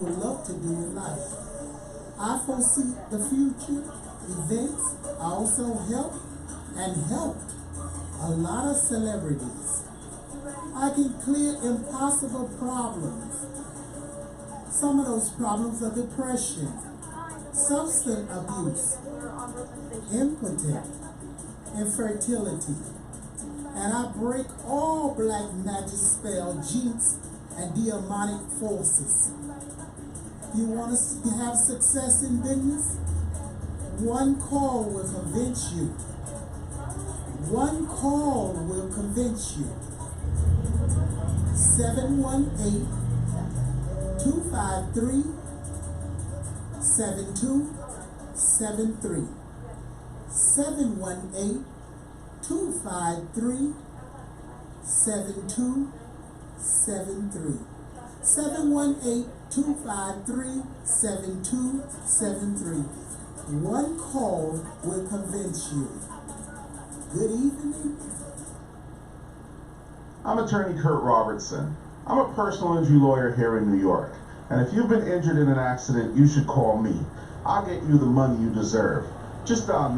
would love to do in life. I foresee the future events. I also helped a lot of celebrities. I can clear impossible problems. Some of those problems are depression, substance abuse, impotence, infertility. And I break all black magic spell, jinx, and demonic forces. You want to have success in business? One call will convince you. One call will convince you. 718-253-7273. 718-253-7273. 718-253-7273. One call will convince you. Good evening. I'm attorney Kurt Robertson. I'm a personal injury lawyer here in New York. And if you've been injured in an accident, you should call me. I'll get you the money you deserve. Just dial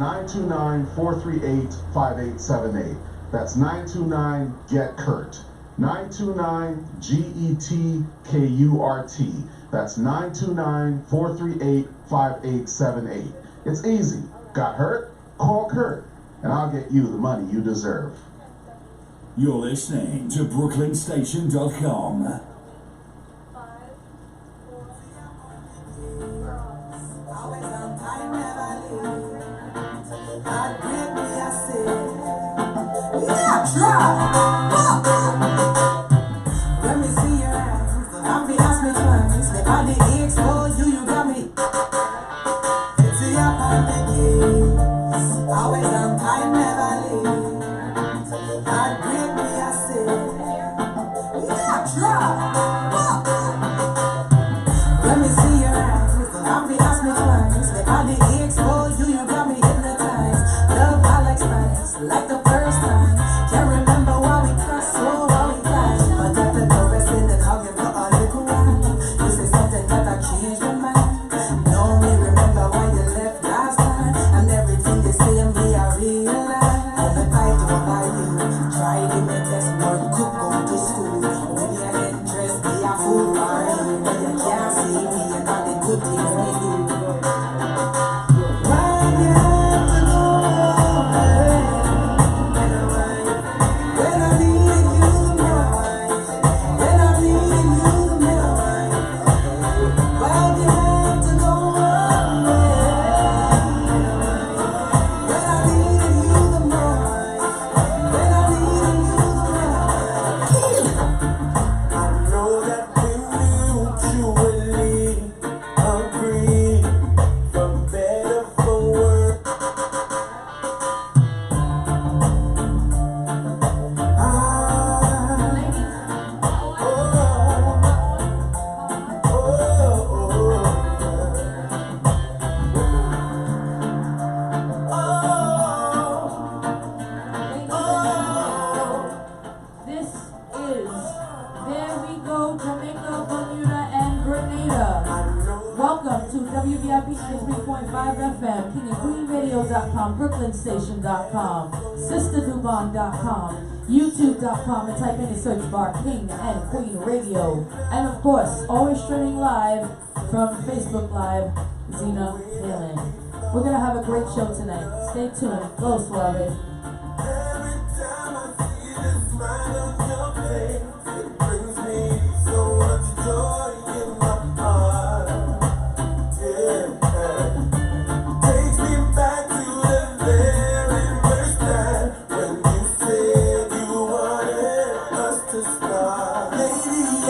929-438-5878. That's 929-GET-KURT. 929-GET-KURT. That's 929-438-5878. It's easy. Got hurt? Call Kurt, and I'll get you the money you deserve. You're listening to BrooklynStation.com. Let me see your eyes. I'll be asking twice. If I did X for you, you got me. It's your keys. Always on time, never leave. I grip me, I say. Let me see your eyes. I'll be asking twice. If I did X for you, you got me hypnotized. Love, I like spice. Like the first time. Can't remember why we cuss or why we fight. But at the door, resting and hugging for a little while. You say something that I changed your mind. Don't me remember why you left last time. And everything you say and me, I realize. If I don't like you, try to make this work. Could go to school. When you're interest, be a fool for you. But you can't see me and all the good things we do. Why you have to go away? When I needed you the most, when I needed you the most, why'd you have to go away? When I needed you the most, when I needed you the most. I know that we mutually agree, for better, for worse. This is There We Go, Jamaica, Bermuda, and Grenada. Welcome to WVIP 93.5 FM, KingandQueenRadio.com, BrooklynStation.com, SisterDubon.com, YouTube.com, and type in the search bar King and Queen Radio. And of course, always streaming live from Facebook Live, Zena Halen. We're gonna have a great show tonight. Stay tuned. Go, Suave. Every time I see the smile on your face, it brings me so much joy in my heart. Yeah. Takes me back to the very first time when you said you wanted us to start. Lady, I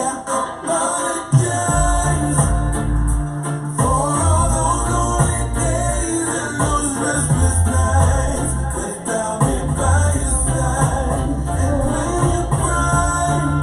apologize for all those lonely days and those restless nights without me by your side. And when you cry,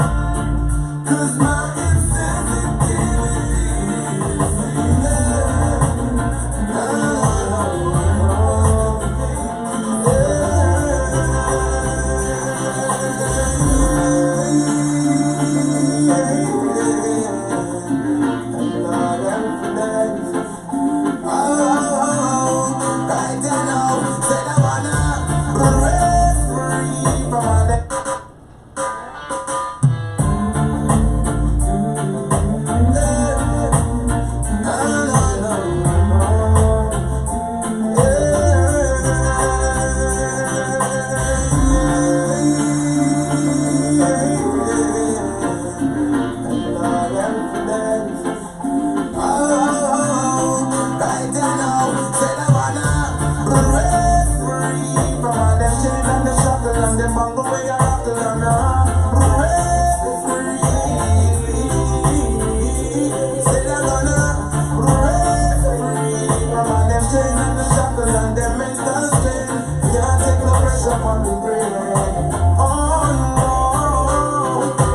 regret. Oh no,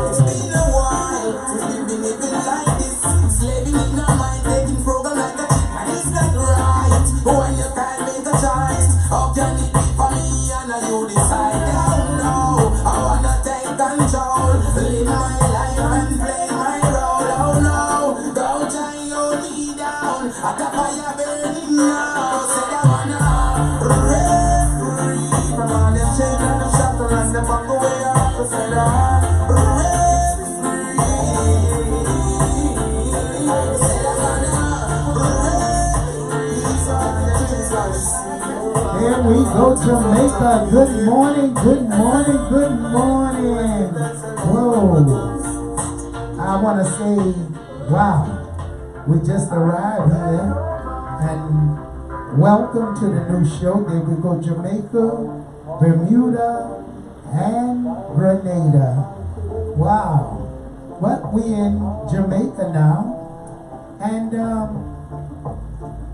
it's been a while since we've been living like this, slaving in our mind, taking program like a chick, and it's not right. When you can't make a choice, how can it be for me and you decide? Oh no, I wanna take control, live my life and play my role. Oh no, don't try hold me down, I got fire burning now. Say I wanna break free from all them chains and the shackles and the buckle way up. Say I break free. Say I wanna break free from the chains. There we go, Jamaica. Good morning, good morning, good morning. Whoa. I want to say, wow, we just arrived here and welcome to the new show. There we go, Jamaica, Bermuda, and Grenada. Wow. But we in Jamaica now, and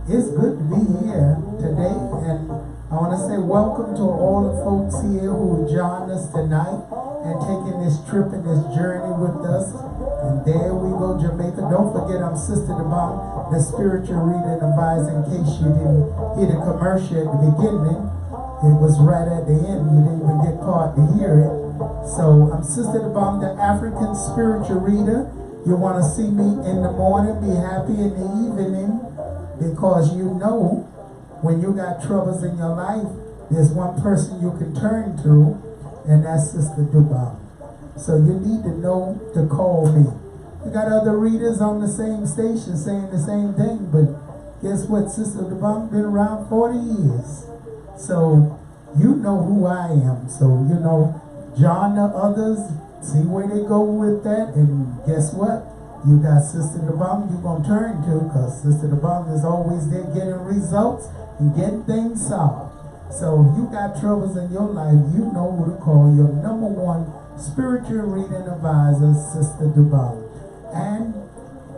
it's good to be here today, and I want to say welcome to all the folks here who joined us tonight and taking this trip and this journey with us. And there we go, Jamaica. Don't forget, I'm Sister Devon, the spiritual reader and advisor. In case you didn't hear the commercial at the beginning, it was right at the end. You didn't even get caught to hear it. So I'm Sister Devon, the African spiritual reader. You want to see me in the morning, be happy in the evening, because you know when you got troubles in your life, there's one person you can turn to, and that's Sister Dubon. So you need to know to call me. You got other readers on the same station saying the same thing, but guess what? Sister Dubon been around 40 years. So you know who I am. So you know, John the others, see where they go with that, and guess what? You got Sister Dubon you're going to turn to, because Sister Dubon is always there getting results and getting things solved. So if you got troubles in your life, you know who to call. Your number one spiritual reading advisor, Sister Dubon. And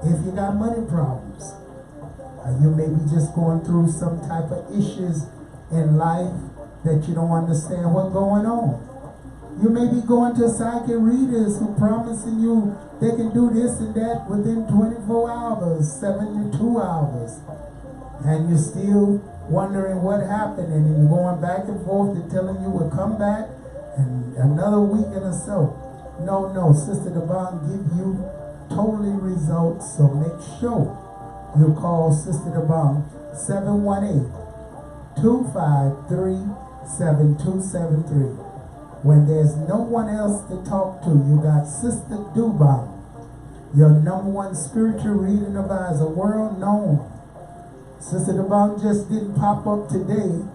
if you got money problems, you may be just going through some type of issues in life that you don't understand what's going on. You may be going to psychic readers who promising you they can do this and that within 24 hours, 72 hours. And you're still wondering what happened, and then you're going back and forth. They're telling you will come back and another week and so. No, Sister Devon give you totally results, so make sure you call Sister Devon 718-253-7273. When there's no one else to talk to, you got Sister Dubon, your number one spiritual reading advisor, world known. Sister Dubon just didn't pop up today.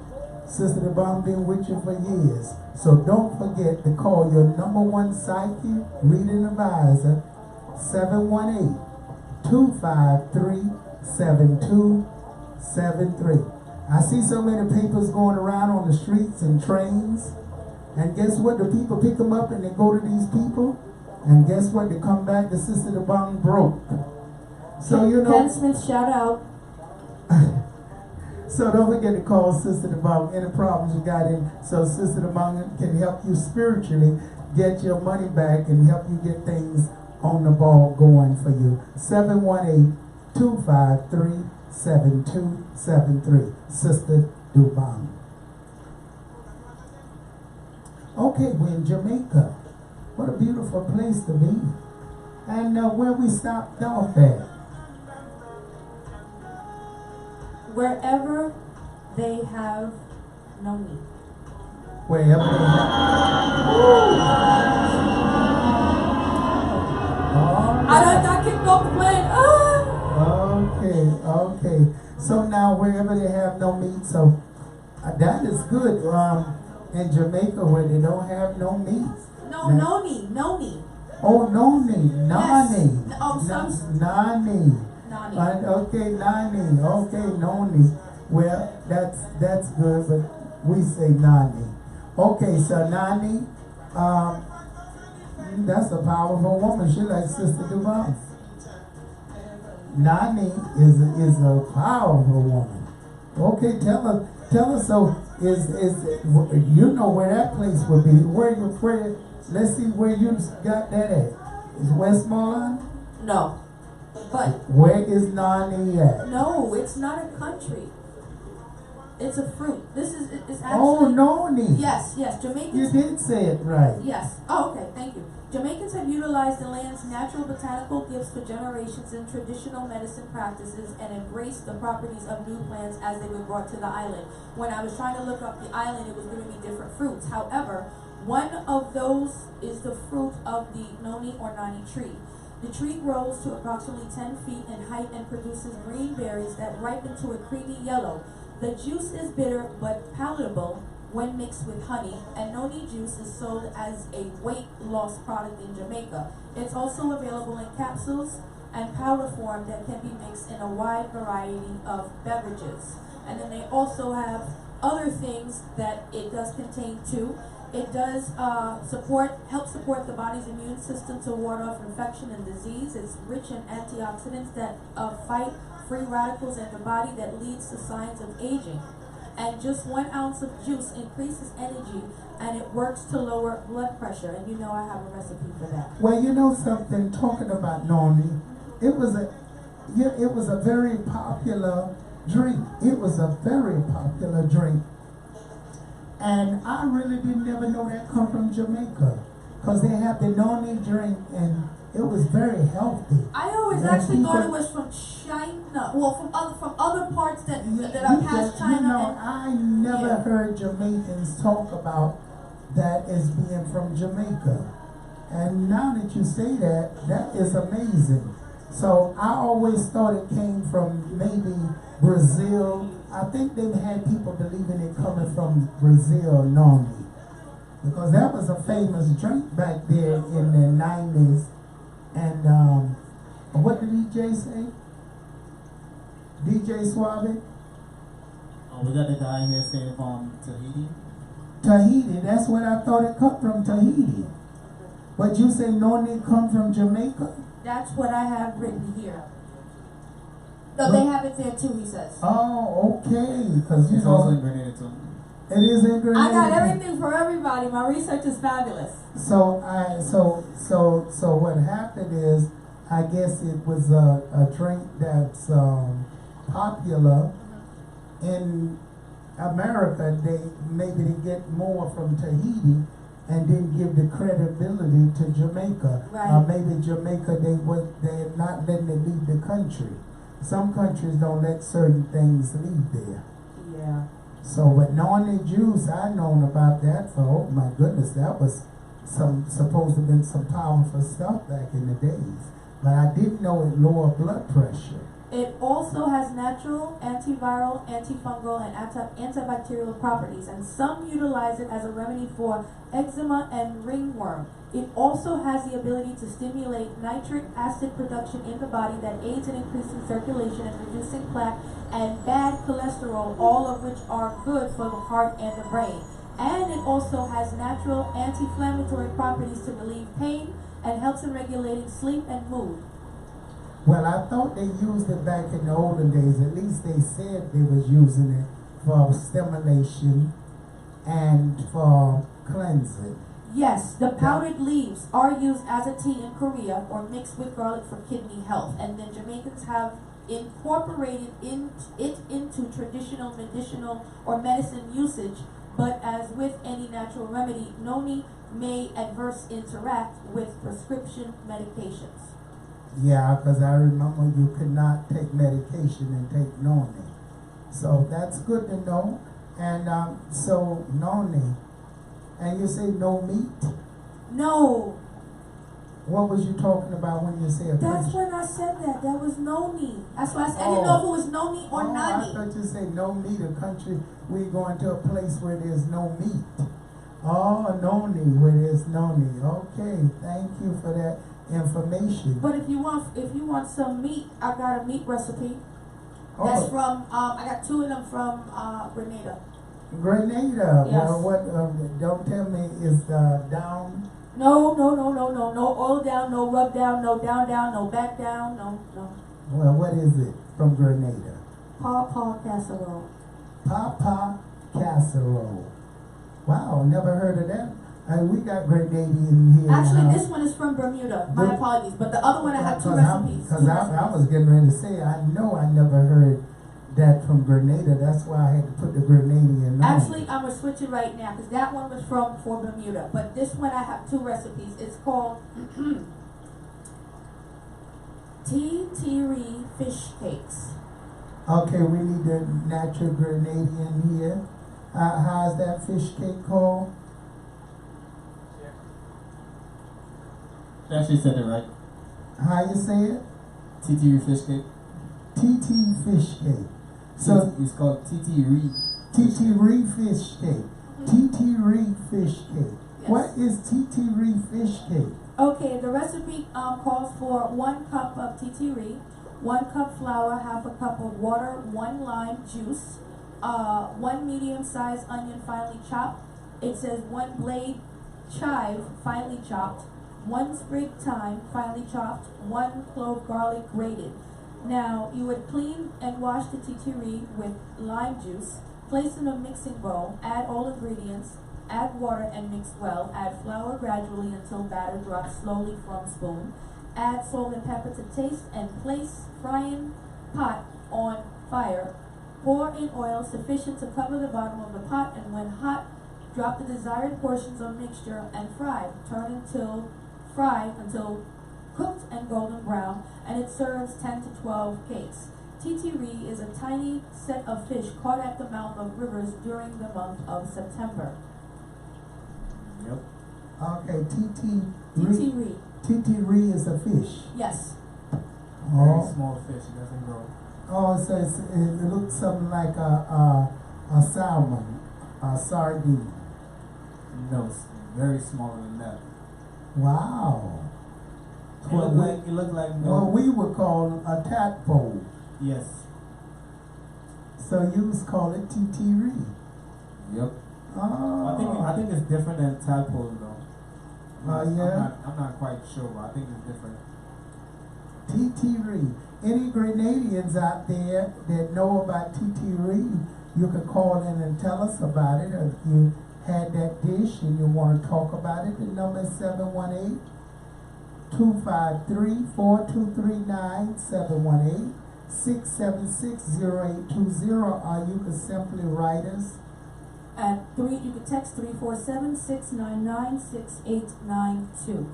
Sister Dubon been with you for years. So don't forget to call your number one psychic reading advisor, 718-253-7273. I see so many papers going around on the streets and trains. And guess what? The people pick them up and they go to these people. And guess what? They come back, the Sister Devon broke. So you know. Ken Smith, shout out. So don't forget to call Sister Devon any problems you got in. So Sister Devon can help you spiritually get your money back and help you get things on the ball going for you. 718-253-7273. Sister Devon. Okay, we're in Jamaica. What a beautiful place to be. And where we stopped off at? Wherever they have no me. Wherever they have. I done got kicked off the plane. Okay. So now wherever they have no meat, so that is good. In Jamaica where they don't have no meat. No me. Oh, noni. Nani. Yes. Oh, Nani. Nani. Okay, nani. Okay, noni. Well, that's good, but we say nani. Okay, so nani, that's a powerful woman. She like Sister Devon. Nani is a powerful woman. Okay, tell us. So you know where that place would be? Where? Let's see where you got that at. Is Westmoreland? No. But Where is Nani at? no, it's not a country. It's a fruit. This is it's actually. Oh, Noni. Yes, You Jamaicans. did say it right. Yes. Oh, okay. Thank you. Jamaicans have utilized the land's natural botanical gifts for generations in traditional medicine practices and embraced the properties of new plants as they were brought to the island. When I was trying to look up the island, it was giving me different fruits. However, one of those is the fruit of the noni or nani tree. The tree grows to approximately 10 feet in height and produces green berries that ripen to a creamy yellow. The juice is bitter but palatable when mixed with honey, and noni juice is sold as a weight loss product in Jamaica. It's also available in capsules and powder form that can be mixed in a wide variety of beverages. And then they also have other things that it does contain too. It does help support the body's immune system to ward off infection and disease. It's rich in antioxidants that fight free radicals in the body that leads to signs of aging. And just 1 ounce of juice increases energy, and it works to lower blood pressure. And you know I have a recipe for that. Well, you know something, talking about Noni, it was a very popular drink. It was a very popular drink. And I really didn't ever know that come from Jamaica. Because they have the Noni drink, and it was very healthy. I always And actually thought it people- was from China. Well, from other parts that You are past China. know, and, I never Yeah. heard Jamaicans talk about that as being from Jamaica. And now that you say that, that is amazing. So I always thought it came from maybe Brazil. I think they've had people believing it coming from Brazil, Noni. Because that was a famous drink back there in the 90s. And what did DJ say? DJ Suave? Oh, we got the guy here saying from Tahiti. Tahiti, that's what I thought it come from, Tahiti. But you say Noni come from Jamaica? That's what I have written here. No, they have it there too, he says. Oh, okay. Because you It's also in know, Grenada too. it is in Grenada. I got everything for everybody. My research is fabulous. So what happened is, I guess it was a drink that's popular in America. Maybe they get more from Tahiti and didn't give the credibility to Jamaica. Right. Maybe Jamaica they're not letting it leave the country. Some countries don't let certain things leave there. Yeah. So, but Noni juice, I known about that for, oh my goodness, that was supposed to have been some powerful stuff back in the days. But I didn't know it lowered blood pressure. It also has natural, antiviral, antifungal, and antibacterial properties, and some utilize it as a remedy for eczema and ringworm. It also has the ability to stimulate nitric acid production in the body that aids in increasing circulation and reducing plaque and bad cholesterol, all of which are good for the heart and the brain. And it also has natural anti-inflammatory properties to relieve pain and helps in regulating sleep and mood. Well, I thought they used it back in the olden days. At least they said they was using it for stimulation and for cleansing. Yes, the powdered leaves are used as a tea in Korea or mixed with garlic for kidney health. And then Jamaicans have incorporated it into traditional medicinal or medicine usage. But as with any natural remedy, noni may adverse interact with prescription medications. Yeah, because I remember you could not take medication and take Noni. So that's good to know. And so Noni, and you say no meat? No, What was you talking about when you said that's fish? when I said that. That was noni. That's why I said I didn't know if it was noni or I nani. thought you said no meat. A country, we going to a place where there's no meat. Oh, Noni, where there's Noni. Okay, thank you for that information. But if you want some meat, I got a meat recipe. That's Oh, from I got 2 of them from Grenada. Grenada. Yes. Well, what? Don't tell me is down. No oil down, no rub down, no down, no back down, no. Well, what is it from Grenada? Paw casserole. Papa casserole. Wow, never heard of that. We got Grenadian here. Actually, this one is from Bermuda. My apologies. But the other one I have two recipes. Because I was getting ready to say, I know I never heard that from Grenada. That's why I had to put the Grenadian on. Actually, I'm going to switch it right now because that one was for Bermuda. But this one I have two recipes. It's called Titiri fish cakes. Okay, we need the natural Grenadian here. How's that fish cake called? You actually said it right. How you say it? TT fish cake. TT fish cake. So It's called TT Reed. TT Reed fish cake. TT Reed fish cake. Yes. What is TT Reed fish cake? Okay, the recipe calls for 1 cup of titiri, 1 cup flour, half a cup of water, 1 lime juice, 1 medium-sized onion finely chopped. It says 1 blade chive finely chopped, 1 sprig thyme finely chopped, 1 clove garlic grated. Now, you would clean and wash the titiri with lime juice, place in a mixing bowl, add all ingredients, add water and mix well, add flour gradually until batter drops slowly from spoon, add salt and pepper to taste, and place frying pot on fire. Pour in oil sufficient to cover the bottom of the pot, and when hot, drop the desired portions of mixture and fry. Fry until cooked and golden brown, and it serves 10 to 12 cakes. Titiri is a tiny set of fish caught at the mouth of rivers during the month of September. Yep. Okay, Titiri. TT is a fish. Yes. Very Oh, small fish. It doesn't grow. so it looks something like a salmon, a sardine. No, it's very smaller than that. Wow. It looked like What no. we would call a tadpole. Yes. So you call it TT Yep. Oh. I think it's different than tadpole though. Yeah. I'm not quite sure, but I think it's different. TT Any Grenadians out there that know about TT you can call in and tell us about it. If you had that dish and you want to talk about it, the number is 718-253-4239, 718-676-0820, or you can simply write us. You can text 347-699-6892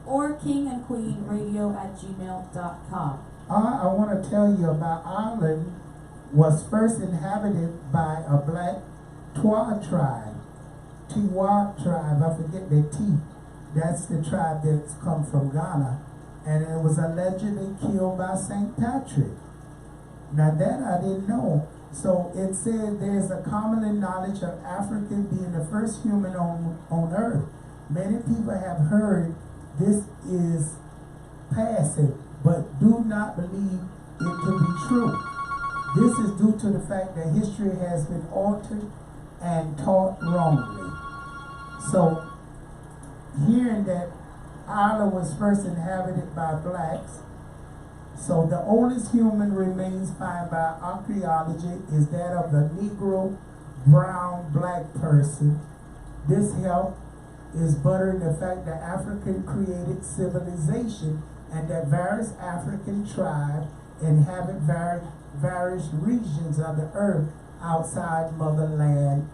or kingandqueenradio@gmail.com. I want to tell you about Ireland was first inhabited by a black Twa tribe. Tiwa tribe, I forget the T. That's the tribe that's come from Ghana. And it was allegedly killed by St. Patrick. Now that I didn't know. So it said there's a common knowledge of African being the first human on earth. Many people have heard this is passive, but do not believe it to be true. This is due to the fact that history has been altered and taught wrongly. So, hearing that Ireland was first inhabited by blacks, so the oldest human remains found by archaeology is that of the Negro, brown, black person. This help is buttering the fact that African created civilization and that various African tribes inhabit various regions of the earth outside motherland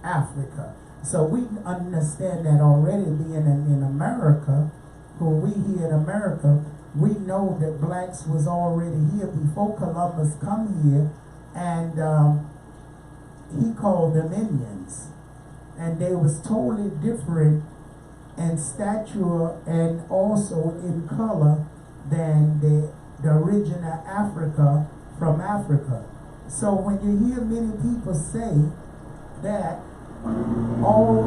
Africa. So we understand that already being in America, when we here in America, we know that blacks was already here before Columbus come here, and he called them Indians. And they was totally different in stature and also in color than the original Africa from Africa. So when you hear many people say that all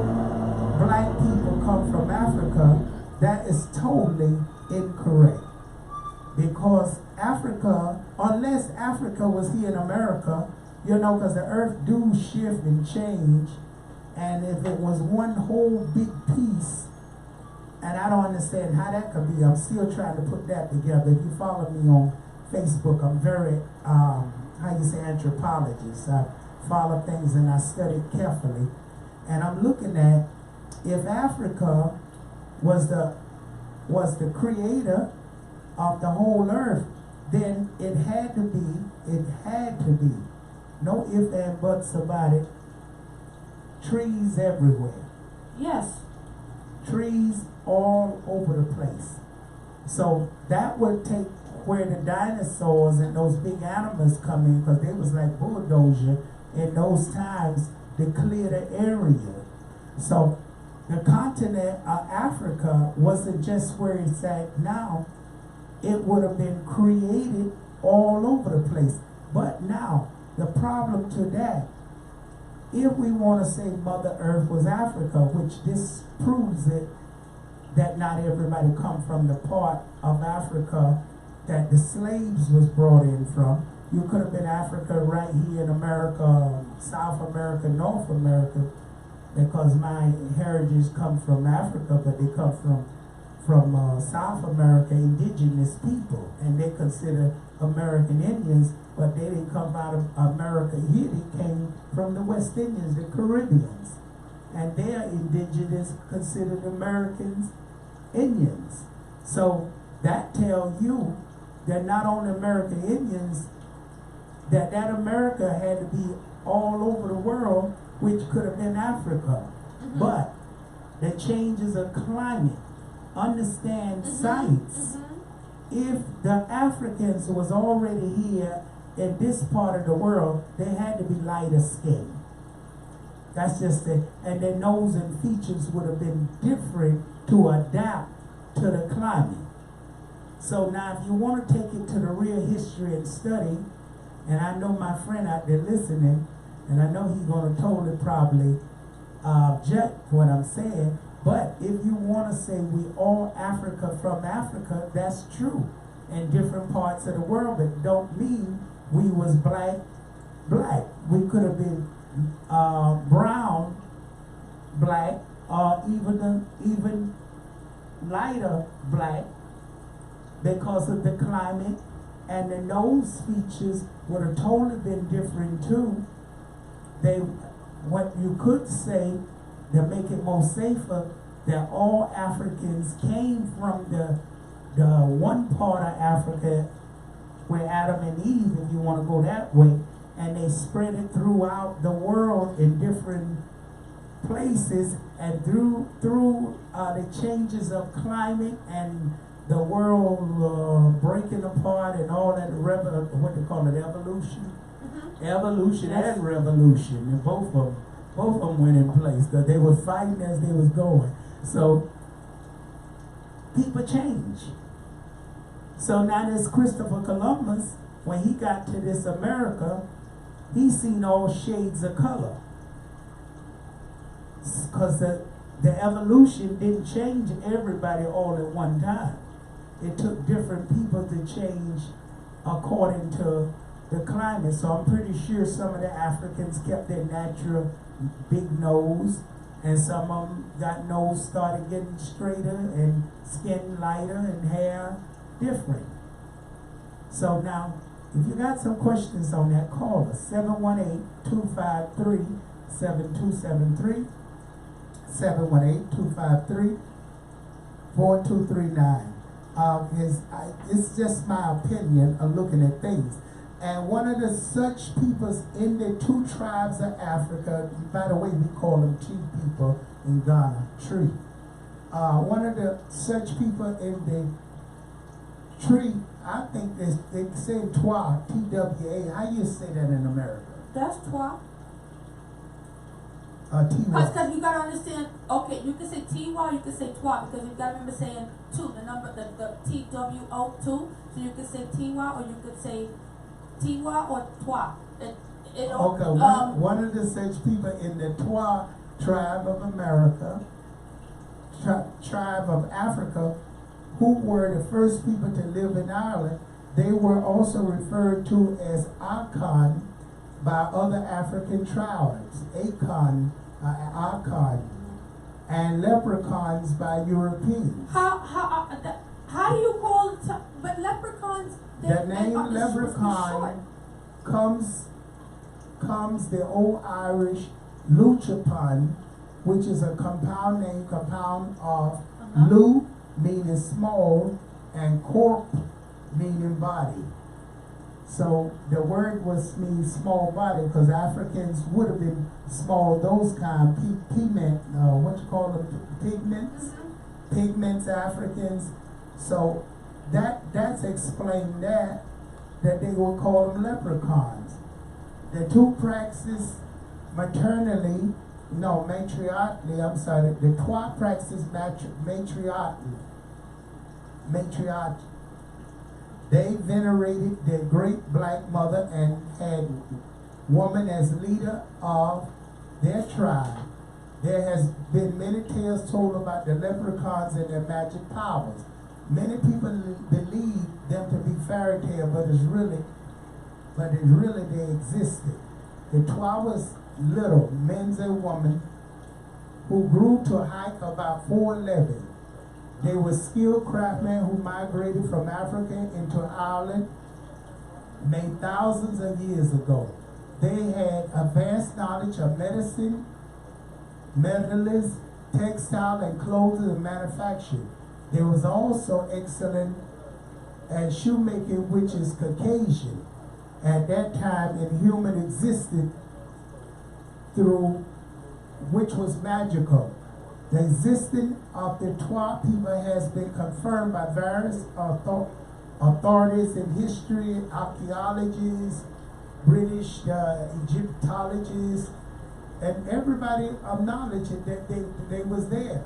black people come from Africa, that is totally incorrect. Because Africa, unless Africa was here in America, you know, because the earth do shift and change, and if it was one whole big piece, and I don't understand how that could be. I'm still trying to put that together. If you follow me on Facebook, I'm very, anthropologist. I follow things and I study carefully. And I'm looking at if Africa was the creator of the whole earth, then it had to be, no ifs and buts about it, trees everywhere. Yes. Trees all over the place. So that would take where the dinosaurs and those big animals come in, because they was like bulldozer in those times to clear the area. So the continent of Africa wasn't just where it's at now. It would have been created all over the place. But now, the problem to that, if we want to say Mother Earth was Africa, which this proves it, that not everybody come from the part of Africa that the slaves was brought in from. You could have been Africa right here in America, South America, North America, because my heritage come from Africa, but they come from South America, indigenous people, and they consider American Indians, but they didn't come out of America here. They came from the West Indians, the Caribbeans, and they are indigenous, considered Americans, Indians. So that tells you that not only American Indians, that America had to be all over the world, which could have been Africa. But the changes of climate, understand science. If the Africans was already here in this part of the world, they had to be lighter skinned. That's just it. And their nose and features would have been different to adapt to the climate. So now if you want to take it to the real history and study, and I know my friend out there listening, and I know he's going to totally probably object what I'm saying, but if you want to say we all Africa from Africa, that's true in different parts of the world, but don't mean we was black. We could have been brown, black, or even lighter black, because of the climate, and the nose features would have totally been different too. What you could say to make it more safer, that all Africans came from the one part of Africa where Adam and Eve, if you want to go that way, and they spread it throughout the world in different places, and through the changes of climate and the world breaking apart and all that, what they call it, evolution. Evolution and revolution, and both of them went in place because they were fighting as they was going. So people change. So now this Christopher Columbus, when he got to this America, he seen all shades of color, because the evolution didn't change everybody all at one time. It took different people to change according to the climate. So I'm pretty sure some of the Africans kept their natural big nose, and some of them got nose started getting straighter and skin lighter and hair different. So now, if you got some questions on that, call us 718-253-7273, 718-253-4239. It's just my opinion of looking at things. And one of the such peoples in the two tribes of Africa, by the way, we call them chief people in Ghana, tree. One of the such people in the tree, I think they say Twa, T-W-A. How you say that in America? That's Twa. Because you gotta understand, okay, you can say T-Y, you can say Twa, because you gotta remember saying two, the number, the T-W-O, two, so you can say T-Y or you could say T-Y or Twa. One of the such people in the Twa tribe of America, tribe of Africa, who were the first people to live in Ireland, they were also referred to as Akan by other African tribes, Akan, and leprechauns by Europeans. How do you call it? But leprechauns. The name leprechaun comes comes the Old Irish luchapun, which is a compound of lu, meaning small, and corp, meaning body. So the word was means small body because Africans would have been small, those kind, what you call them, pigments, Africans. So that's explained that they will call them leprechauns. The two practices matriarchally, the trois practices matriarch. They venerated their great black mother and had woman as leader of their tribe. There has been many tales told about the leprechauns and their magic powers. Many people believe them to be fairy tale, but it's really they existed. The trois was little men and women who grew to a height about 4'11". They were skilled craftsmen who migrated from Africa into Ireland made thousands of years ago. They had advanced knowledge of medicine, metallurgy, textile, and clothing and manufacturing. They was also excellent at shoemaking, which is Caucasian. At that time, inhuman existed through which was magical. The existence of the trois people has been confirmed by various authorities in history, archaeologists, British Egyptologists, and everybody acknowledged that they was there.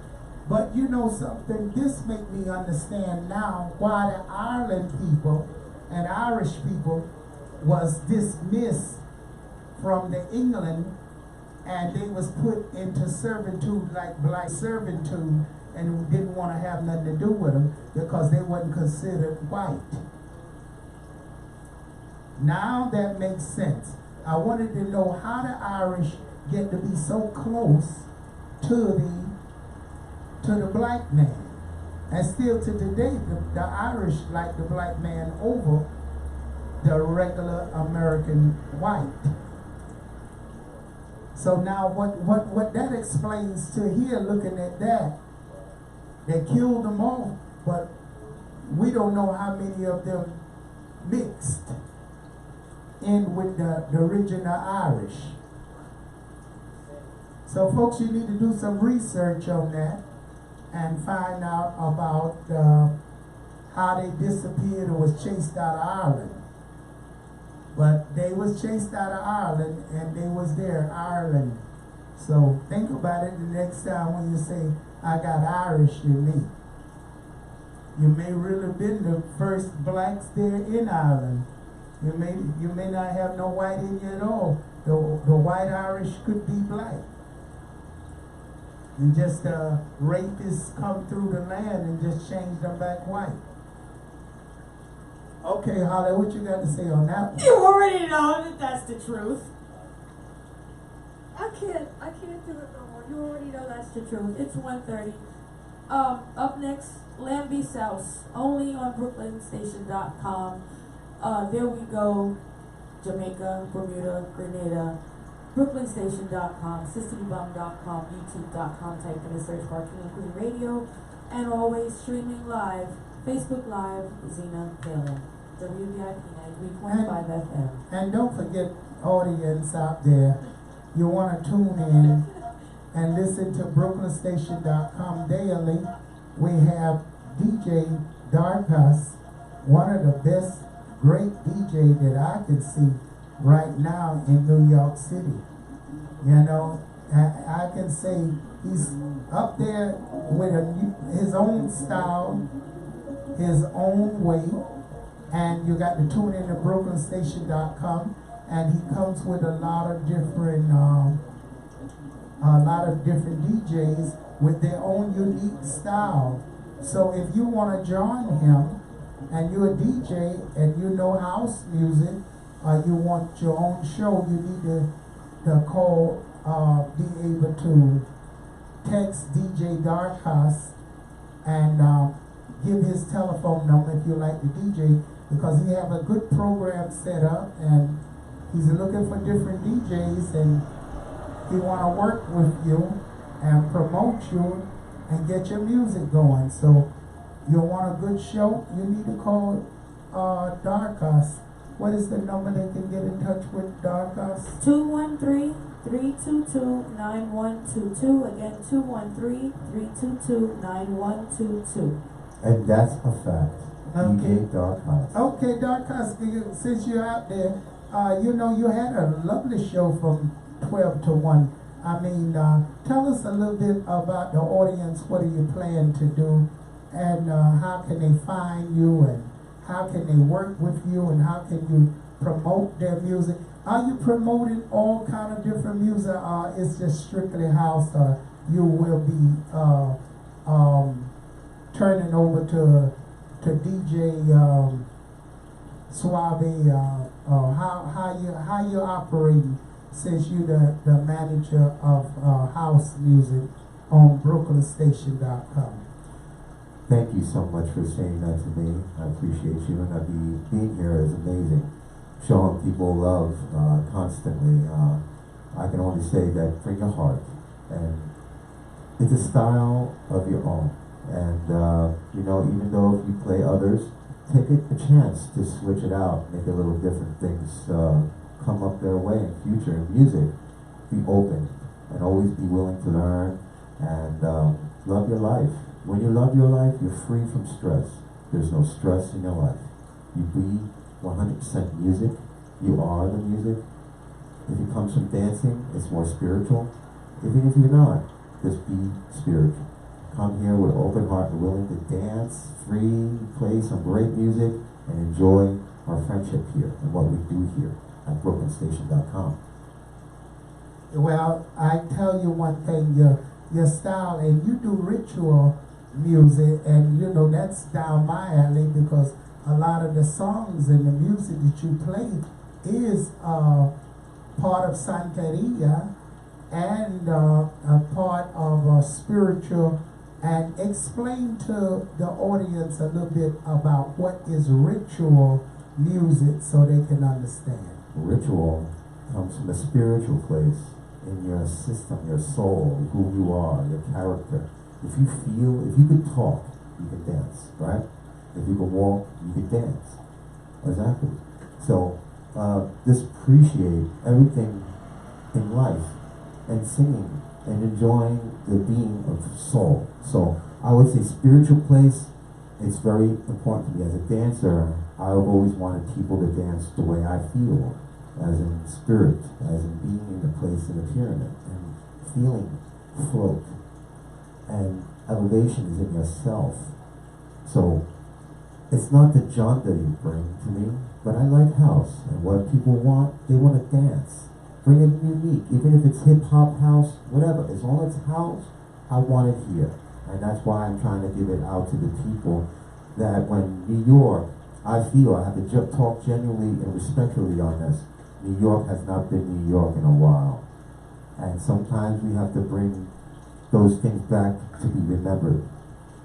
But you know something, this make me understand now why the Ireland people and Irish people was dismissed from the England, and they was put into servitude, like black servitude, and didn't want to have nothing to do with them because they wasn't considered white. Now that makes sense. I wanted to know how the Irish get to be so close to the black man. And still to today, the Irish like the black man over the regular American white. So now what that explains to here, looking at that, they killed them all, but we don't know how many of them mixed in with the original Irish. So folks, you need to do some research on that and find out about how they disappeared or was chased out of Ireland. But they was chased out of Ireland and they was there, Ireland. So think about it the next time when you say, I got Irish in me. You may really been the first blacks there in Ireland. You may not have no white in you at all. The white Irish could be black. And just rapists come through the land and just change them back white. Okay, Holly, what you got to say on that one? You already know that that's the truth. I can't do it no more. You already know that's the truth. It's 1:30. Up next, Lambie South, only on BrooklynStation.com. There we go. Jamaica, Bermuda, Grenada, BrooklynStation.com, SisterlyBum.com, YouTube.com. Type in the search bar King and Queen Radio, and always streaming live. Facebook Live, Zena Taylor, WVIP 93.5 FM. And don't forget, audience out there, you want to tune in and listen to BrooklynStation.com daily. We have DJ Darkus, one of the best, great DJ that I can see right now in New York City. You know, I can say he's up there with his own style, his own way, and you got to tune in to BrooklynStation.com, and he comes with a lot of different DJs with their own unique style. So if you want to join him and you're a DJ and you know house music, or you want your own show, you need to call, be able to text DJ Darkus and give his telephone number if you like the DJ, because he have a good program set up, and he's looking for different DJs, and he want to work with you and promote you and get your music going. So you want a good show, you need to call Darkus. What is the number they can get in touch with Darkus? 213-322-9122. Again, 213-322-9122. And that's a fact. Okay. DJ Darkus. Okay, Darkus, since you're out there, you know, you had a lovely show from 12 to 1. I mean, tell us a little bit about the audience. What are you planning to do? And how can they find you? And how can they work with you? And how can you promote their music? Are you promoting all kind of different music? Or it's just strictly house? Or you will be turning over to DJ Suave? How you operating? Since you the manager of house music on BrooklynStation.com. Thank you so much for saying that to me. I appreciate you, and being here is amazing. Showing people love constantly. I can only say that bring your heart, and it's a style of your own. And you know, even though if you play others, take it a chance to switch it out, make a little different things come up their way in future. In music, be open and always be willing to learn and love your life. When you love your life, you're free from stress. There's no stress in your life. You be 100% music. You are the music. If it comes from dancing, it's more spiritual. Even if you're not, just be spiritual. Come here with an open heart, willing to dance, free, play some great music, and enjoy our friendship here and what we do here at BrooklynStation.com. Well, I tell you one thing, your style, and you do ritual music, and you know that's down my alley because a lot of the songs and the music that you play is part of Santeria and a part of spiritual. And explain to the audience a little bit about what is ritual music so they can understand. Ritual comes from a spiritual place in your system, your soul, who you are, your character. If you could talk, you can dance, right? If you can walk, you can dance. Exactly. So just appreciate everything in life and singing and enjoying the being of soul. So I would say spiritual place, it's very important to me. As a dancer, I've always wanted people to dance the way I feel, as in spirit, as in being in the place in the pyramid, and feeling float. And elevation is in yourself. So it's not the junk that you bring to me, but I like house. And what people want, they want to dance. Bring it unique, even if it's hip-hop house, whatever. As long as it's house, I want it here. And that's why I'm trying to give it out to the people, that when New York, I feel, I have to talk genuinely and respectfully on this, New York has not been New York in a while. And sometimes we have to bring those things back to be remembered.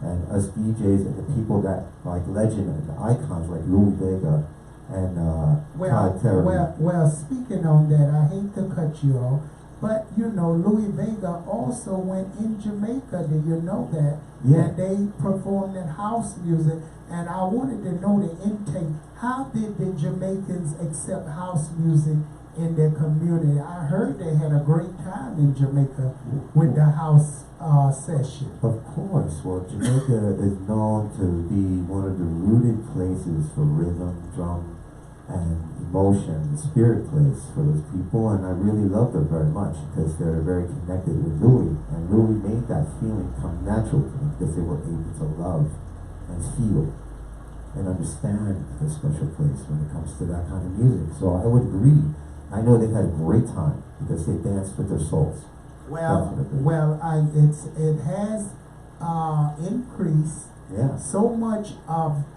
And us DJs and the people that, like legend and the icons like Louie Vega, and Todd Terry. Well, speaking on that, I hate to cut you off, but you know, Louie Vega also went in Jamaica. Did you know that? Yeah. And they performed in house music, and I wanted to know the intake. How did the Jamaicans accept house music in their community? I heard they had a great time in Jamaica with the house session. Of course. Well, Jamaica is known to be one of the rooted places for rhythm, drum, and emotion, the spirit place for those people, and I really love them very much because they're very connected with Louie, and Louie made that feeling come natural to them because they were able to love and feel and understand the special place when it comes to that kind of music. So I would agree. I know they've had a great time because they danced with their souls. It has increased. Yeah. So much of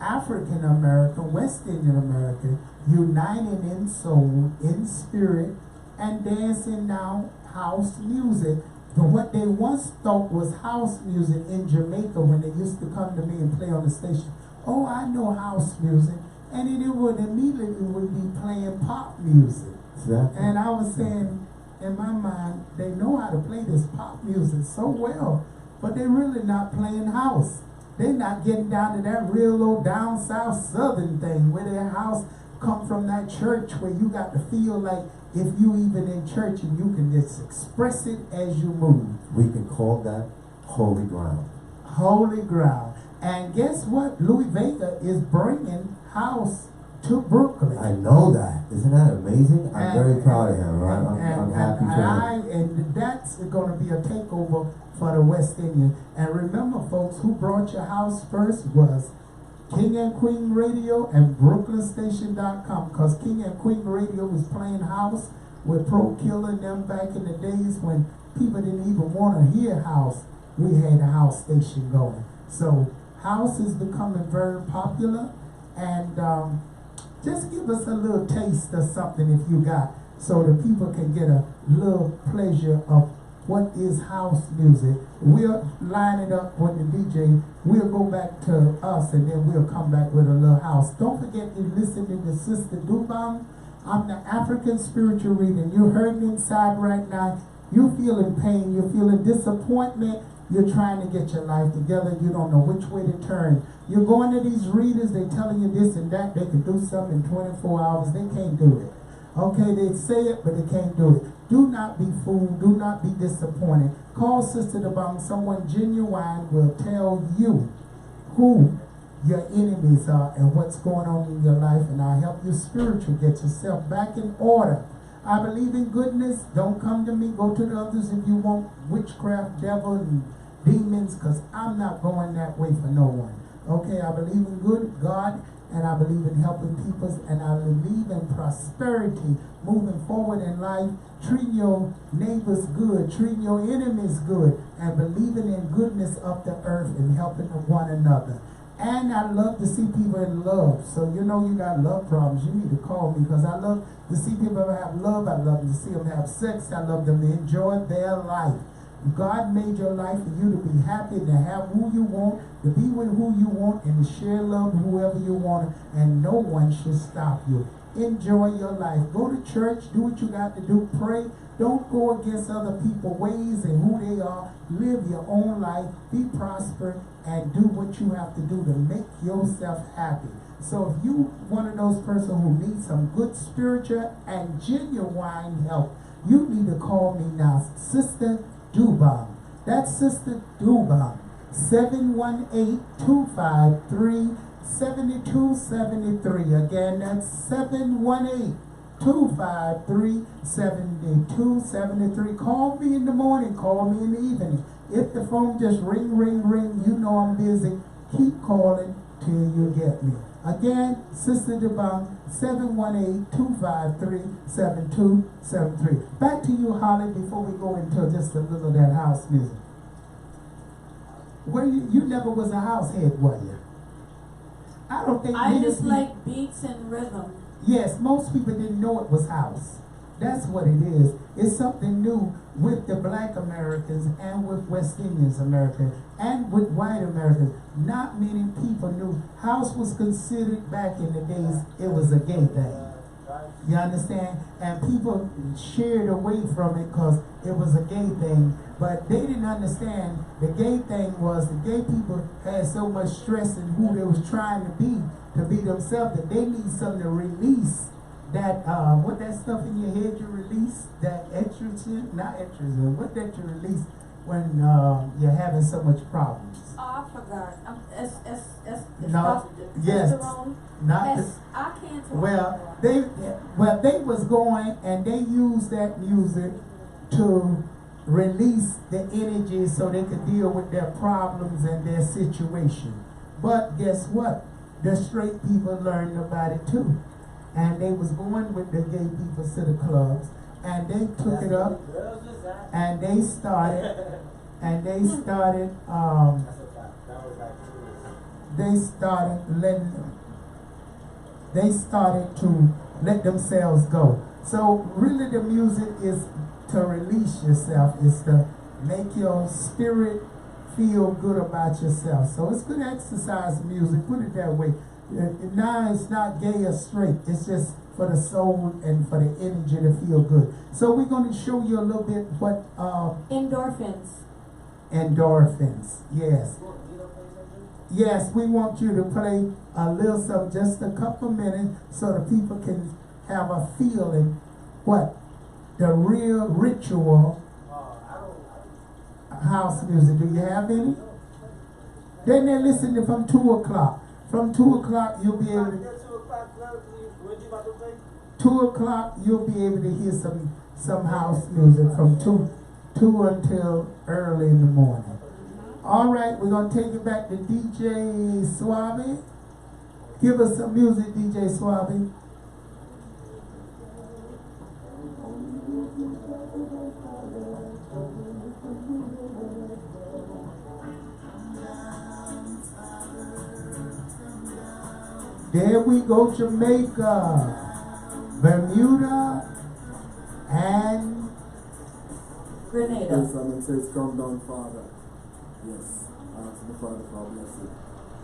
African American, West Indian American, uniting in soul, in spirit, and dancing now house music. But what they once thought was house music in Jamaica when they used to come to me and play on the station. Oh, I know house music. and it would immediately be playing pop music. Exactly. And I was saying, in my mind, they know how to play this pop music so well, but they're really not playing house. They're not getting down to that real old down south southern thing where their house come from that church where you got to feel like if you even in church and you can just express it as you move. We can call that holy ground. Holy ground. And guess what? Louis Vega is bringing house to Brooklyn. I know that. Isn't that amazing? I'm very proud of him. I'm happy for him. And that's going to be a takeover for the West Indian. And remember, folks, who brought your house first was King and Queen Radio and BrooklynStation.com, because King and Queen Radio was playing house with Pro Killer and them back in the days when people didn't even want to hear house. We had a house station going. So house is becoming very popular, and just give us a little taste of something if you got, so the people can get a little pleasure of what is house music. We'll line it up with the DJ. We'll go back to us, and then we'll come back with a little house. Don't forget you're listening to Sister Dubam. I'm the African spiritual reader. You're hurting inside right now. You're feeling pain. You're feeling disappointment. You're trying to get your life together. You don't know which way to turn. You're going to these readers. They're telling you this and that. They can do something in 24 hours. They can't do it. Okay, they say it, but they can't do it. Do not be fooled. Do not be disappointed. Call Sister Dubam. Someone genuine will tell you who your enemies are and what's going on in your life, and I'll help you spiritually get yourself back in order. I believe in goodness. Don't come to me. Go to the others if you want witchcraft, devil, and demons, because I'm not going that way for no one. Okay, I believe in good God, and I believe in helping people, and I believe in prosperity, moving forward in life, treating your neighbors good, treating your enemies good, and believing in goodness of the earth and helping one another. And I love to see people in love. So you know you got love problems, you need to call me, because I love to see people have love. I love to see them have sex. I love them to enjoy their life. God made your life for you to be happy, to have who you want, to be with who you want, and to share love with whoever you want, and no one should stop you. Enjoy your life. Go to church, do what you got to do, pray. Don't go against other people's ways and who they are. Live your own life, be prosperous, and do what you have to do to make yourself happy. So if you one of those persons who need some good spiritual and genuine help, you need to call me now, Sister Dubam. That's Sister Dubam. 718-253-7273. Again, that's 718-253-7273. Call me in the morning, call me in the evening. If the phone just ring, you know I'm busy. Keep calling till you get me. Again, Sister Dubam, 718-253-7273. Back to you, Holly, before we go into just a little of that house music. Where you never was a house head, were you? I don't think I just like beats and rhythm. Yes, most people didn't know it was house. That's what it is. It's something new with the black Americans and with West Indians Americans and with white Americans. Not many people knew house was considered back in the days, it was a gay thing. You understand? And people shared away from it because it was a gay thing. But they didn't understand the gay thing was the gay people had so much stress in who they was trying to be themselves, that they need something to release that, what that stuff in your head you release, that estrogen, not estrogen, what that you release when you're having so much problems. Oh, I forgot. No, yes, not the, I can't talk. well, they was going and they used that music to release the energy so they could deal with their problems and their situation. But guess what? The straight people learned about it too. And they was going with the gay people to the clubs, and they took it up, and they started to let themselves go. So really the music is to release yourself, is to make your spirit feel good about yourself. So it's good exercise music, put it that way. Now it's not gay or straight. It's just for the soul and for the energy to feel good. So we're going to show you a little bit what Endorphins. endorphins. Yes. Yes, we want you to play a little something, just a couple minutes, so the people can have a feeling what the real ritual house music. Do you have any? Then they listen to from 2 o'clock. From 2 o'clock you'll be able to 2 o'clock you'll be able to hear some house music from 2 until early in the morning. All right, we're gonna take it back to DJ Suave. Give us some music, DJ Suave. There we go, Jamaica, Bermuda, and Grenada. Yes, and it says, come down, Father. Yes, ask the Father for blessing.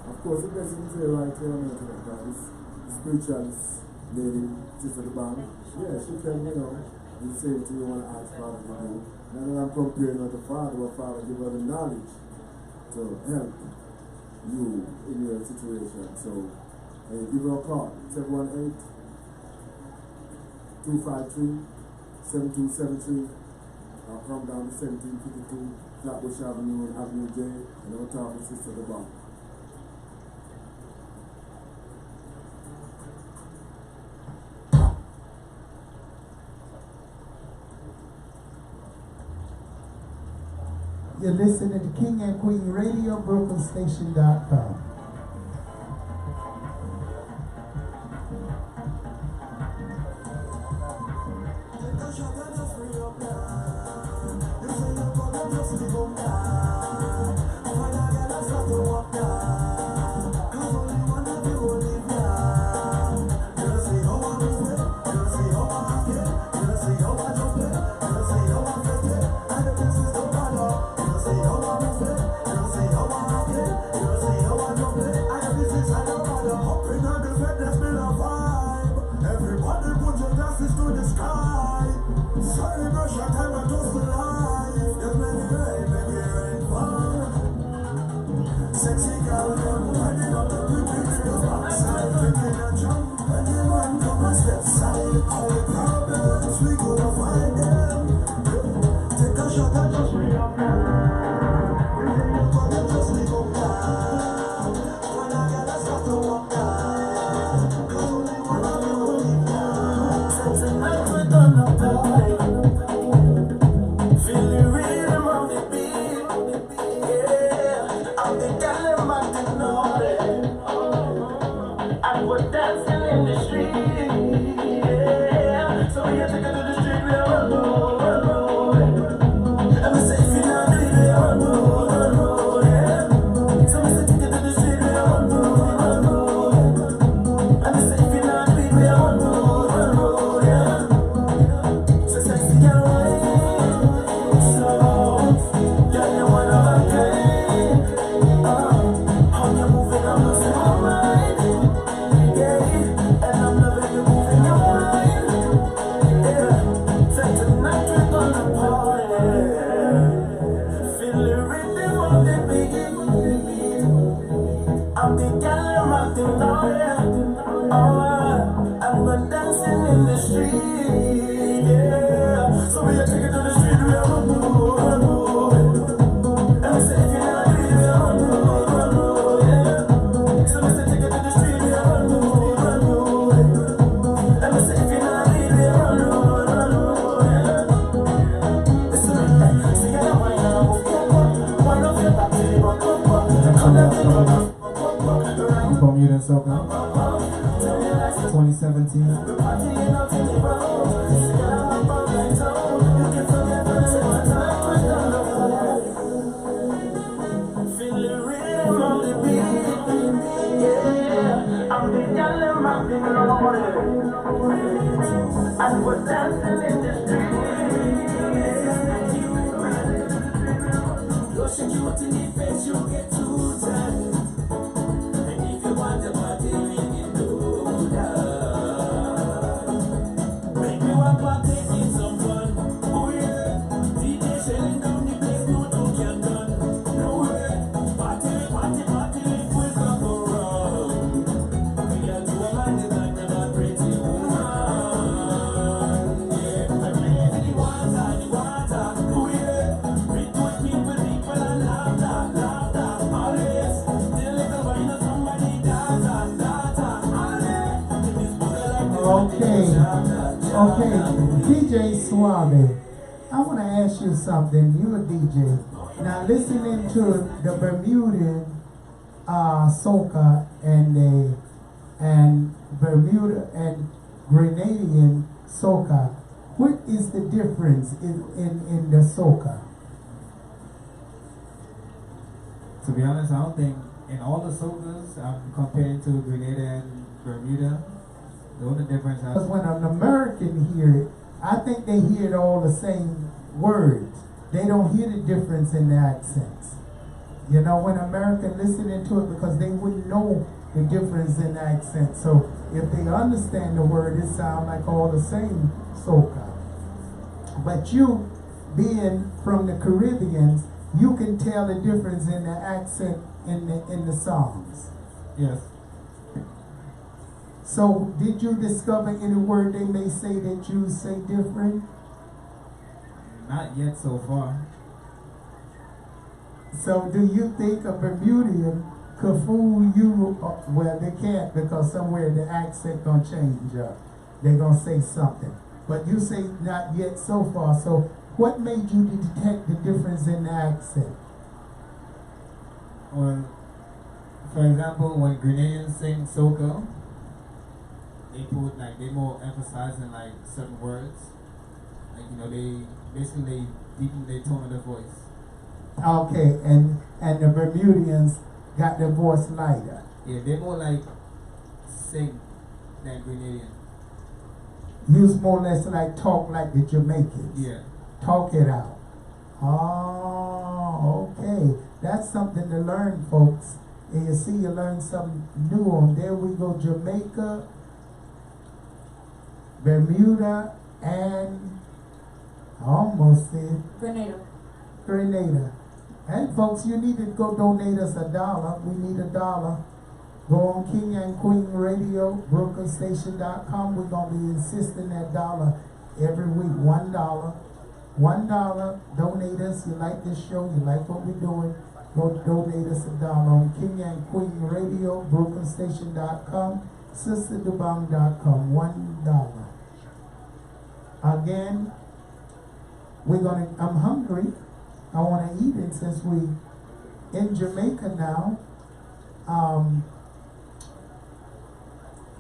Of course, the blessing is here right here on the internet, because this spiritualist lady, sister the band, yeah, she can, the same thing you want to ask Father to do. Now that I'm comparing with the Father, what Father give her the knowledge to help you in your situation. So, give her a call, 718-253-7273. I'll come down to 1752 Flatbush Avenue and Avenue J, and I'll talk with Sister the Bomb. you're listening to King and Queen Radio, BrooklynStation.com. Bermuda Soca 2017. And we're dancing in the street. Your security need face, you'll get too tight. And if you want the party, partaking some fun. Oh yeah, DJ shelling down the place, no dog can done. No way, party, party, party, full cock around. We are two man is like never pretty woman. Yeah, I play the water, oh yeah. Bring good people and laughter, laughter. Always, the little boy know somebody data, data. Always, this booger like the Okay, DJ Suave, I want to ask you something. You a DJ. Now listening to the Bermudian soca and Bermuda and Grenadian soca, what is the difference in the soca? To be honest, I don't think in all the sodas I'm comparing to Grenada and Bermuda. The only difference Because when an American hear it, I think they hear it all the same words. They don't hear the difference in the accents. You know, when American listening to it, because they wouldn't know the difference in the accent. So if they understand the word, it sounds like all the same soca. But you, being from the Caribbeans, you can tell the difference in the accent in the songs. Yes. So, did you discover any word they may say that you say different? Not yet so far. So, do you think a Bermudian could fool you? Well, they can't, because somewhere the accent gonna change. They're gonna say something. But you say not yet so far. So, what made you detect the difference in the accent? Well, for example, when Grenadians sing soca, they put like they more emphasizing like certain words. Like, you know, they basically deepen their tone of their voice. Okay, and the Bermudians got their voice lighter. Yeah, they more like sing than Grenadian. Use more or less like talk like the Jamaicans. Yeah. Talk it out. Oh, okay. That's something to learn, folks. And you see, you learn something new on. There we go, Jamaica, Bermuda, and I almost said Grenada. And folks, you need to go donate us $1. We need $1. Go on King and Queen Radio, BrooklynStation.com. We're going to be insisting that dollar every week. $1. $1. Donate us. You like this show, you like what we're doing, go donate us $1 on King and Queen Radio, BrooklynStation.com, SisterDubong.com. $1. Again, I'm hungry. I want to eat it since we in Jamaica now.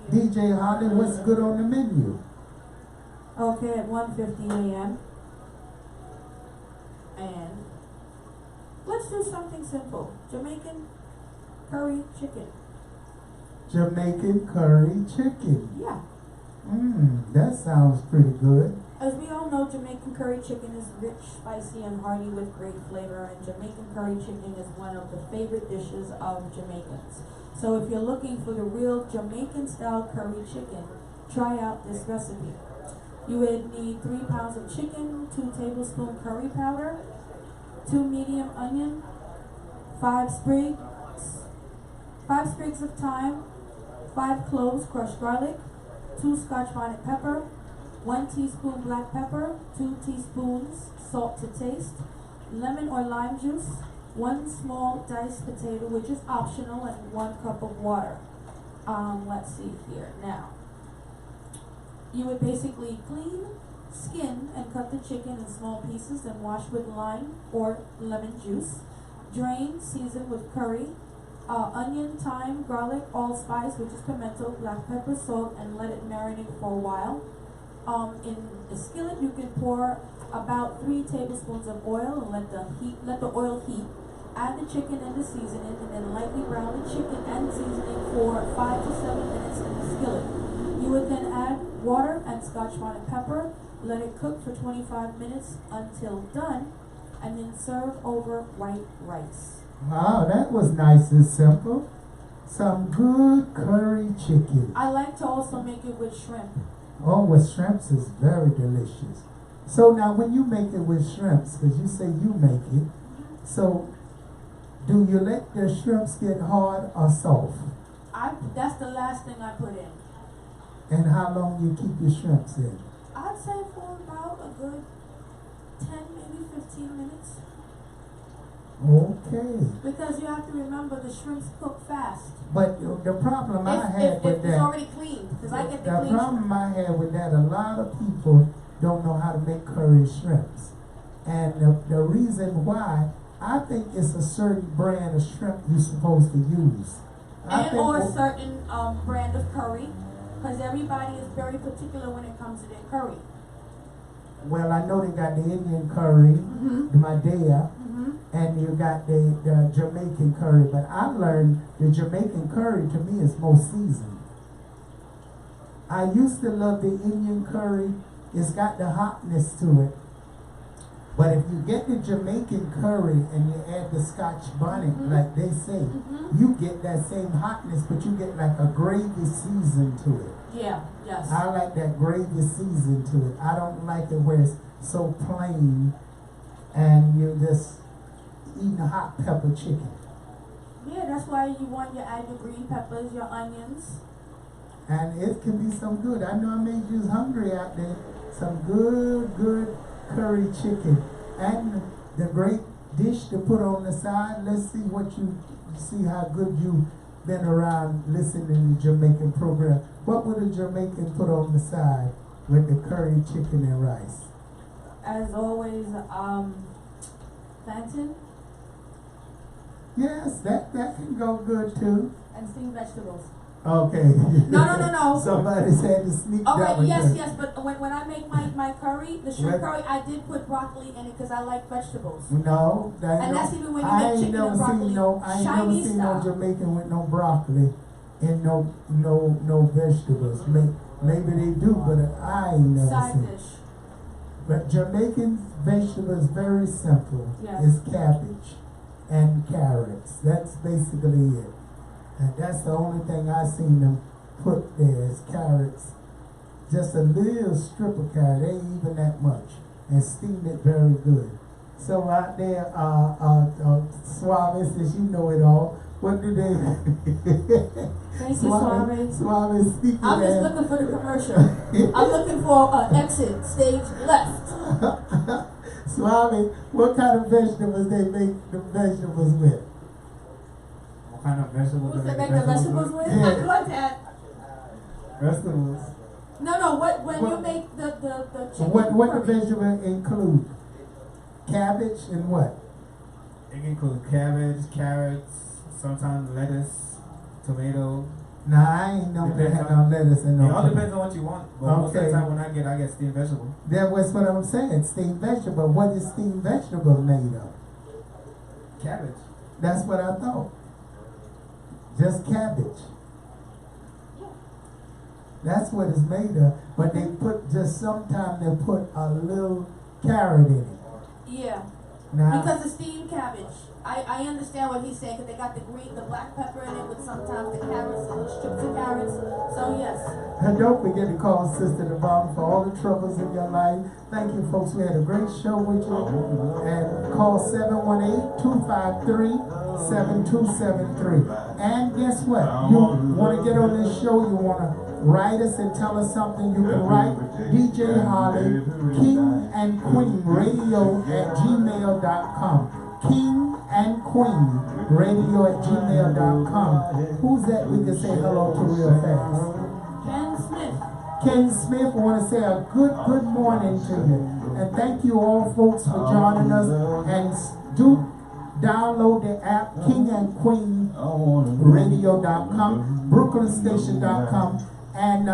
DJ Holly, what's good on the menu? Okay, at 1:50 a.m. And let's do something simple. Jamaican curry chicken. Jamaican curry chicken. Yeah. That sounds pretty good. As we all know, Jamaican curry chicken is rich, spicy, and hearty with great flavor, and Jamaican curry chicken is one of the favorite dishes of Jamaicans. So if you're looking for the real Jamaican-style curry chicken, try out this recipe. You would need 3 pounds of chicken, 2 tablespoons curry powder, 2 medium onion, 5 sprigs of thyme, 5 cloves crushed garlic, 2 Scotch bonnet pepper, 1 teaspoon black pepper, 2 teaspoons salt to taste, lemon or lime juice, 1 small diced potato, which is optional, and 1 cup of water. Let's see here. Now, you would basically clean, skin, and cut the chicken in small pieces and wash with lime or lemon juice. Drain, season with curry, onion, thyme, garlic, allspice, which is pimento, black pepper, salt, and let it marinate for a while. In a skillet, you can pour about 3 tablespoons of oil and let the oil heat. Add the chicken and the seasoning, and then lightly brown the chicken and seasoning for 5 to 7 minutes in the skillet. You would then add water and Scotch bonnet pepper, let it cook for 25 minutes until done, and then serve over white rice. Wow, that was nice and simple. Some good curry chicken. I like to also make it with shrimp. Oh, with shrimps is very delicious. So now when you make it with shrimps, because you say you make it, so do you let the shrimps get hard or soft? That's the last thing I put in. And how long you keep your shrimps in? I'd say for about a good 10, maybe 15 minutes. Okay. Because you have to remember the shrimps cook fast. But the problem I had with If that, it's already cleaned, because I get the the clean problem I had with that, a lot of people don't know how to make curry shrimps. And the reason why, I think it's a certain brand of shrimp you're supposed to use. and or a certain brand of curry, because everybody is very particular when it comes to their curry. Well, I know they got the Indian curry, the Madea, and you got the Jamaican curry. But I learned the Jamaican curry to me is most seasoned. I used to love the Indian curry. It's got the hotness to it. But if you get the Jamaican curry and you add the Scotch bonnet, like they say, you get that same hotness, but you get like a gravy season to it. Yeah, yes. I like that gravy season to it. I don't like it where it's so plain and you're just eating hot pepper chicken. Yeah, that's why you want your add your green peppers, your onions. And it can be so good. I know I made you hungry out there. Some good curry chicken. And the great dish to put on the side. Let's see see how good you've been around listening to Jamaican program. What would a Jamaican put on the side with the curry chicken and rice? As always, plantain. Yes, that can go good too. And steamed vegetables. Okay. No. Somebody said to sneak that Alright, one. yes, but when I make my curry, the shrimp curry, I did put broccoli in it because I like vegetables. No, that's even when you make chicken and broccoli. I ain't never Chinese seen style. no Jamaican with no broccoli and no vegetables. Maybe they do, but I ain't never Side seen. dish. But Jamaican vegetables very simple. Yes. It's cabbage and carrots. That's basically it. And that's the only thing I seen them put there is carrots. Just a little strip of carrot, ain't even that much. And steam it very good. So out there, Suave, since you know it all, what do they... Thank you, Suave. Suave, speaking I'm just looking for the commercial. I'm looking for exit, stage left. Suave, what kind of vegetables they make the vegetables with? What kind of vegetables Who's do they make the vegetables with? Yeah. I got that. Vegetables. No, when you make the chicken What the curry. vegetable include? Cabbage and what? It can include cabbage, carrots, sometimes lettuce, tomato. Nah, I ain't know they had no lettuce in It no. all depends on what you want. But most of Okay. the time when I get steamed vegetable. That was what I'm saying. Steamed vegetable. What is steamed vegetable made of? Cabbage. That's what I thought. Just cabbage. That's what it's made of. But they put sometimes they put a little carrot in it. Yeah. Now, Because the steamed cabbage. I understand what he's saying because they got the black pepper in it with sometimes the carrots and the strips of carrots. So yes. and don't forget to call Sister Devon for all the troubles in your life. Thank you, folks. We had a great show with you. And call 718-253-7273. And guess what? You want to get on this show, you want to write us and tell us something, you can write DJ Holly, King and Queen Radio at gmail.com. King and Queen Radio at gmail.com. Who's that we can say hello to real fast? Ken Smith. Ken Smith, want to say a good morning to you. And thank you all folks for joining us. And do download the app King and Queen Radio.com, BrooklynStation.com. And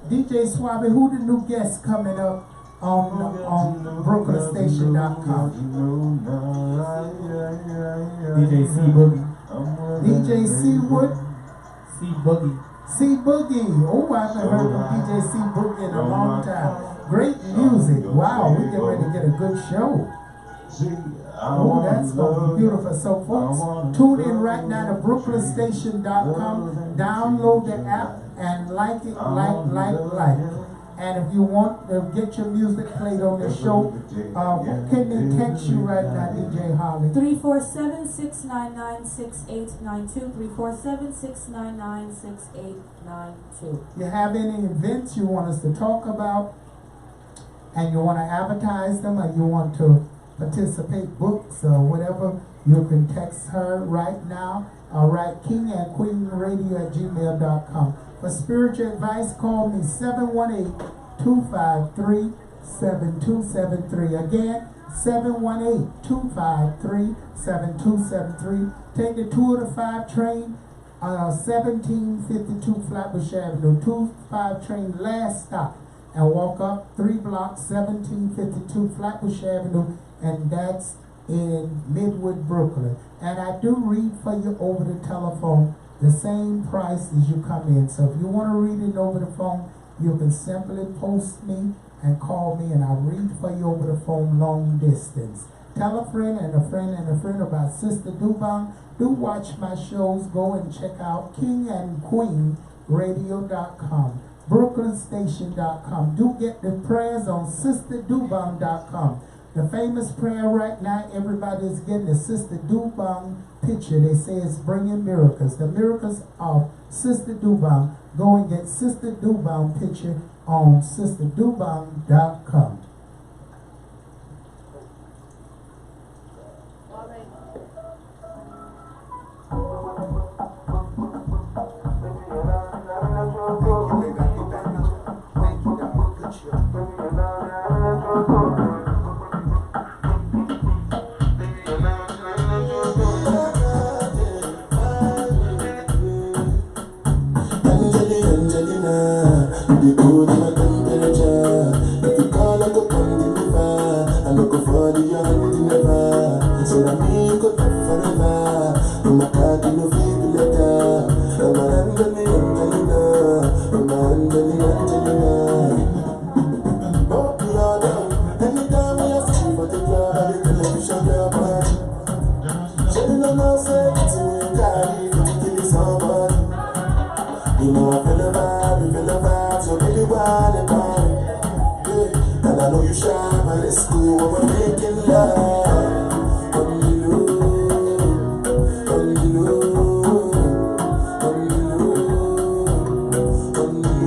DJ Suave, who the new guests coming up on BrooklynStation.com? DJ C Boogie. DJ C Wood, C Boogie. C Boogie. Oh, I haven't heard of DJ C Boogie in a long time. Great music. Wow, we get ready to get a good show. Oh, that's going to be beautiful. So, folks, tune in right now to BrooklynStation.com. Download the app and like it, like. And if you want to get your music played on the show, what can they text you right now, DJ Holly? 347-699-6892. 347-699-6892. You have any events you want us to talk about, and you want to advertise them, or you want to participate, books or whatever, you can text her right now. All right, kingandqueenradio@gmail.com. For spiritual advice, call me 718-253-7273. Again, 718-253-7273. Take the 205 train, 1752 Flatbush Avenue, 25 train, last stop, and walk up 3 blocks, 1752 Flatbush Avenue, and that's in Midwood, Brooklyn. And I do read for you over the telephone, the same price as you come in. So if you want to read it over the phone, you can simply post me and call me, and I'll read for you over the phone long distance. Tell a friend and a friend and a friend about Sister Dubang. Do watch my shows. Go and check out kingandqueenradio.com, brooklynstation.com. Do get the prayers on sisterdubang.com. The famous prayer right now, everybody is getting the Sister Dubang picture. They say it's bringing miracles. The miracles of Sister Dubang. Go and get Sister Dubang picture on sisterdubang.com. And I know you shy, but it's cool when we're making love. Only you, only you, only you, only you, only you,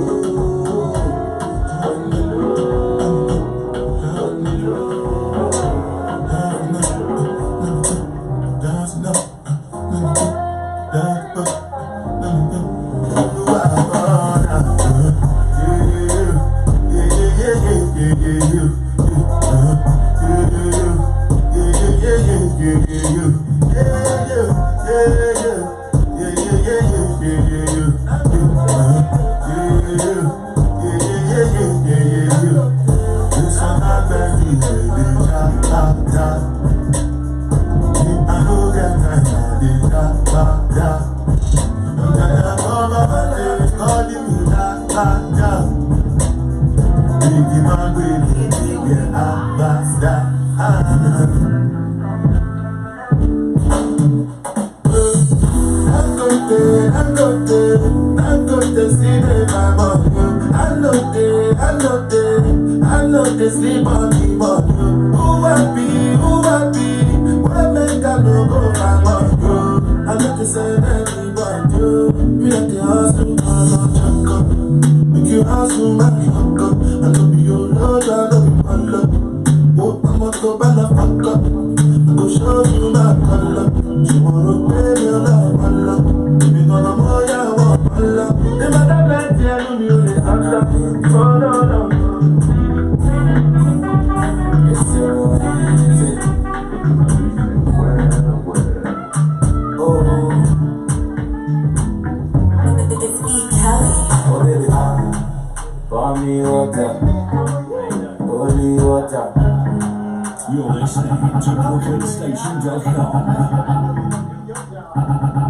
only you. Sleep on the body. Who happy? Where make I no go find on you? I like to say anybody. Me at the house, I'm not check up. Make you hustle, make you hook up. I know be your lord, I know be my love. Oh, I'm a go by the fuck up. I go show you my color. Tomorrow, baby, I love my love. Baby, gonna more, yeah, I want my love. They might have plenty, I know you, they have that. Oh, no. You're listening to BrooklynStation.com.